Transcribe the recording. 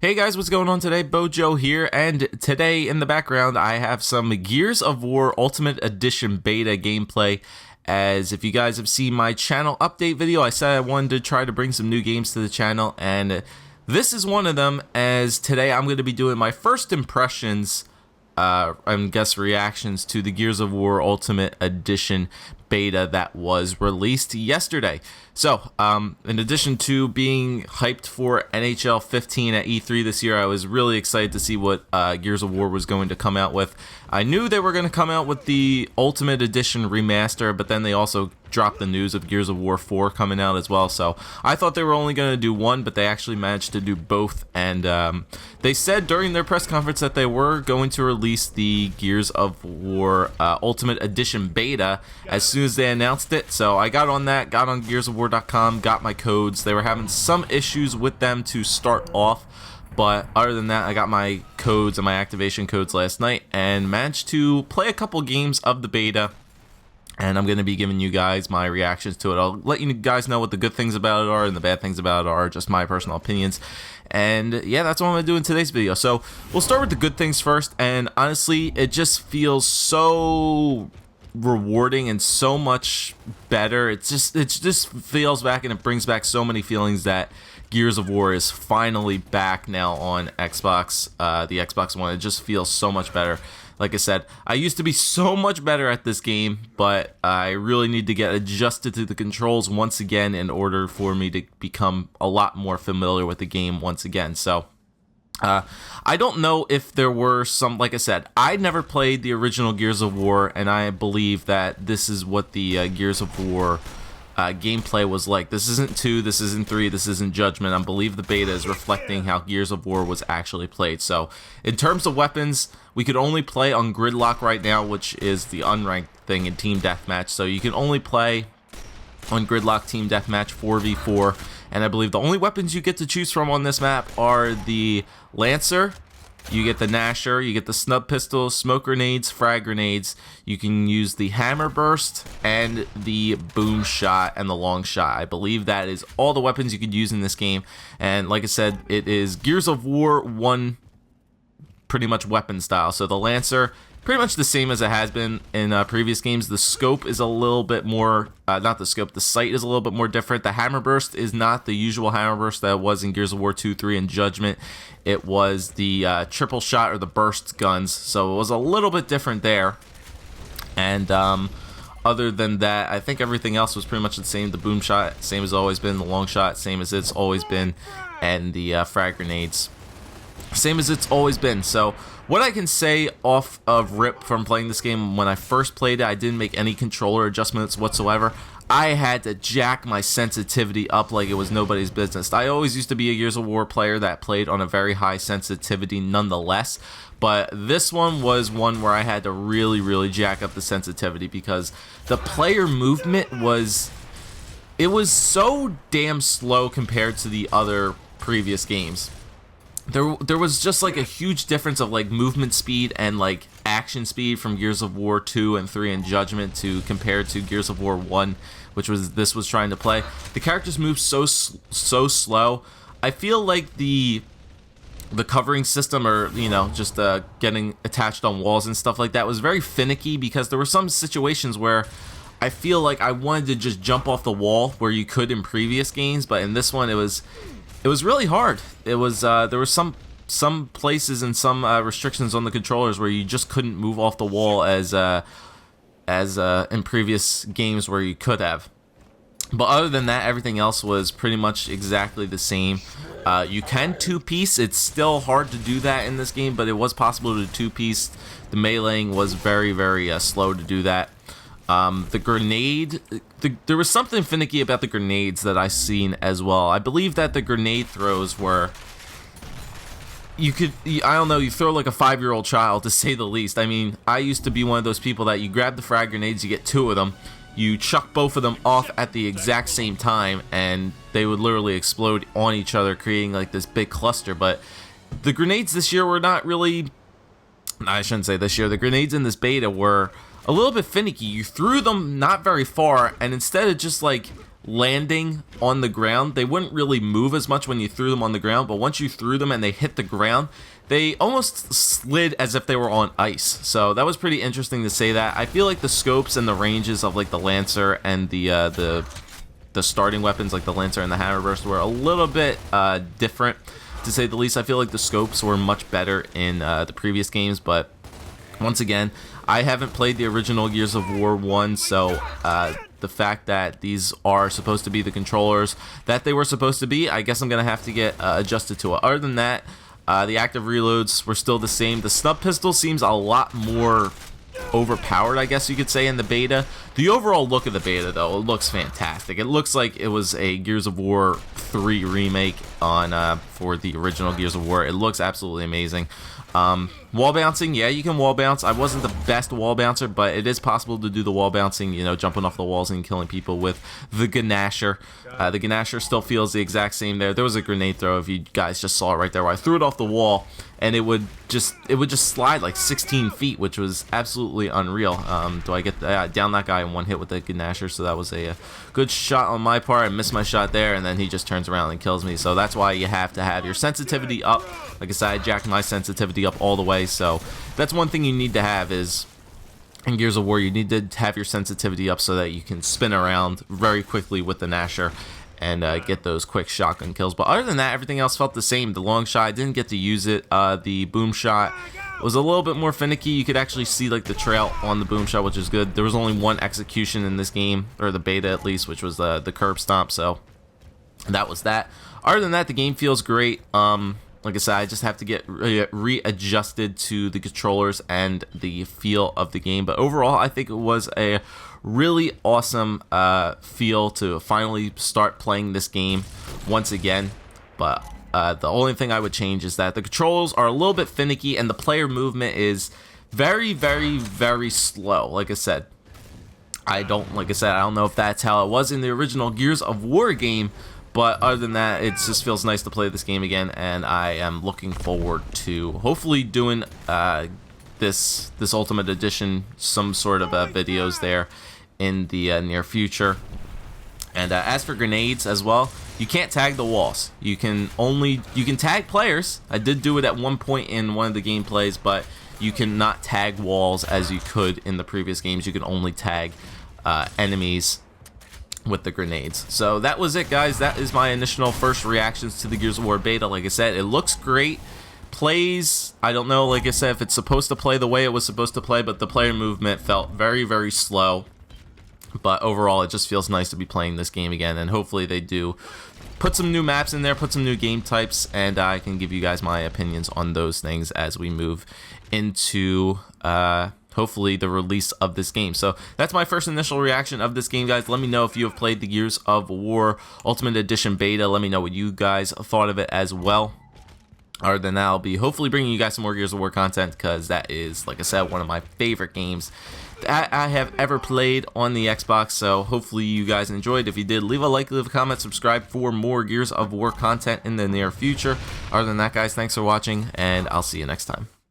Hey guys, what's going on today? Bojo here, and today in the background I have some Gears of War Ultimate Edition beta gameplay. As if you guys have seen my channel update video, I said I wanted to try to bring some new games to the channel, and this is one of them, as today I'm going to be doing my first impressions and guess reactions to the Gears of War Ultimate Edition beta that was released yesterday. So, in addition to being hyped for NHL 15 at E3 this year, I was really excited to see what Gears of War was going to come out with. I knew they were going to come out with the Ultimate Edition remaster, but then they also dropped the news of Gears of War 4 coming out as well. So I thought they were only going to do one, but they actually managed to do both. And they said during their press conference that they were going to release the Gears of War Ultimate Edition beta as soon as they announced it. So I got on that, got on gearsofwar.com, got my codes. They were having some issues with them to start off, but other than that, I got my codes and my activation codes last night and managed to play a couple games of the beta. And I'm going to be giving you guys my reactions to it. I'll let you guys know what the good things about it are and the bad things about it are, just my personal opinions. And yeah, that's what I'm going to do in today's video. So we'll start with the good things first. And honestly, it just feels so rewarding and so much better. It just feels back, and it brings back so many feelings that Gears of War is finally back now on Xbox, the Xbox One. It just feels so much better. Like I said, I used to be so much better at this game, but I really need to get adjusted to the controls once again in order for me to become a lot more familiar with the game once again. So, I don't know if there were some, like I said, I never played the original Gears of War, and I believe that this is what the Gears of War gameplay was like. This isn't 2, this isn't 3, this isn't Judgment. I believe the beta is reflecting how Gears of War was actually played. So, in terms of weapons, we could only play on Gridlock right now, which is the unranked thing in Team Deathmatch. So you can only play on Gridlock Team Deathmatch 4v4, and I believe the only weapons you get to choose from on this map are the Lancer, you get the Gnasher, you get the Snub Pistol, Smoke Grenades, Frag Grenades, you can use the Hammer Burst, and the Boom Shot and the Long Shot. I believe that is all the weapons you could use in this game, and like I said, it is Gears of War 1 pretty much weapon style. So the Lancer, pretty much the same as it has been in previous games. The scope is a little bit more, not the scope, the sight is a little bit more different. The Hammer Burst is not the usual Hammer Burst that was in Gears of War 2, 3, and Judgment. It was the triple shot or the burst guns, so it was a little bit different there. And other than that, I think everything else was pretty much the same. The Boom Shot, same as always been. The Long Shot, same as it's always been. And the Frag Grenades, same as it's always been. So what I can say off of rip from playing this game, when I first played it, I didn't make any controller adjustments whatsoever. I had to jack my sensitivity up like it was nobody's business. I always used to be a Gears of War player that played on a very high sensitivity nonetheless, but this one was one where I had to really jack up the sensitivity because the player movement was so damn slow compared to the other previous games. There was just like a huge difference of like movement speed and like action speed from Gears of War 2 and 3 and Judgment to compared to Gears of War 1, which was this was trying to play. The characters move so slow. I feel like the covering system, or you know, just getting attached on walls and stuff like that, was very finicky because there were some situations where I feel like I wanted to just jump off the wall where you could in previous games, but in this one it was really hard. It was there were some places and some restrictions on the controllers where you just couldn't move off the wall as in previous games where you could have. But other than that, everything else was pretty much exactly the same. You can two-piece. It's still hard to do that in this game, but it was possible to two-piece. The meleeing was very slow to do that. The grenade, there was something finicky about the grenades that I seen as well. I believe that the grenade throws were, you could, I don't know, you throw like a 5-year-old child, to say the least. I mean, I used to be one of those people that you grab the frag grenades, you get 2 of them, you chuck both of them off at the exact same time, and they would literally explode on each other, creating like this big cluster. But the grenades this year were not really, I shouldn't say this year, the grenades in this beta were a little bit finicky. You threw them not very far, and instead of just like landing on the ground. They wouldn't really move as much when you threw them on the ground, but once you threw them and they hit the ground, they almost slid as if they were on ice. So that was pretty interesting to say that. I feel like the scopes and the ranges of like the Lancer and the starting weapons like the Lancer and the Hammerburst were a little bit different, to say the least. I feel like the scopes were much better in the previous games, but once again, I haven't played the original Gears of War 1, so the fact that these are supposed to be the controllers that they were supposed to be, I guess I'm going to have to get adjusted to it. Other than that, the active reloads were still the same. The snub pistol seems a lot more overpowered, I guess you could say, in the beta. The overall look of the beta, though, it looks fantastic. It looks like it was a Gears of War 3 remake on for the original Gears of War. It looks absolutely amazing. Wall bouncing, yeah, you can wall bounce. I wasn't the best wall bouncer, but it is possible to do the wall bouncing, you know, jumping off the walls and killing people with the Ganasher. The Ganasher still feels the exact same there. There was a grenade throw, if you guys just saw it right there, where I threw it off the wall, and it would just slide like 16 feet, which was absolutely unreal. Do I get down that guy in one hit with the Ganasher? So that was a good shot on my part. I missed my shot there, and then he just turns around and kills me. So that's why you have to have your sensitivity up. Like I said, I jacked my sensitivity up all the way. So that's one thing you need to have is, in Gears of War, you need to have your sensitivity up so that you can spin around very quickly with the Gnasher and get those quick shotgun kills. But other than that, everything else felt the same. The long shot, I didn't get to use it. The boom shot was a little bit more finicky. You could actually see like the trail on the boom shot, which is good. There was only one execution in this game, or the beta at least, which was the curb stomp. So that was that. Other than that, the game feels great. Like I said, I just have to get readjusted to the controllers and the feel of the game. But overall, I think it was a really awesome feel to finally start playing this game once again. But the only thing I would change is that the controls are a little bit finicky and the player movement is very, very, very slow. Like I said, I don't know if that's how it was in the original Gears of War game. But other than that, it just feels nice to play this game again, and I am looking forward to hopefully doing this Ultimate Edition, some sort of videos there in the near future. And as for grenades as well, you can't tag the walls. You can tag players. I did do it at one point in one of the gameplays, but you cannot tag walls as you could in the previous games. You can only tag enemies with the grenades. So that was it, guys. That is my initial first reactions to the Gears of War beta. Like I said, it looks great. Plays, I don't know, like I said, if it's supposed to play the way it was supposed to play, but the player movement felt very, very slow. But overall, it just feels nice to be playing this game again, and hopefully they do put some new maps in there, put some new game types, and I can give you guys my opinions on those things as we move into hopefully the release of this game. So that's my first initial reaction of this game, guys. Let me know if you have played the Gears of War Ultimate Edition beta. Let me know what you guys thought of it as well. Other than that, I'll be hopefully bringing you guys some more Gears of War content, because that is, like I said, one of my favorite games that I have ever played on the Xbox. So hopefully you guys enjoyed. If you did, leave a like, leave a comment, subscribe for more Gears of War content in the near future. Other than that, guys, thanks for watching, and I'll see you next time.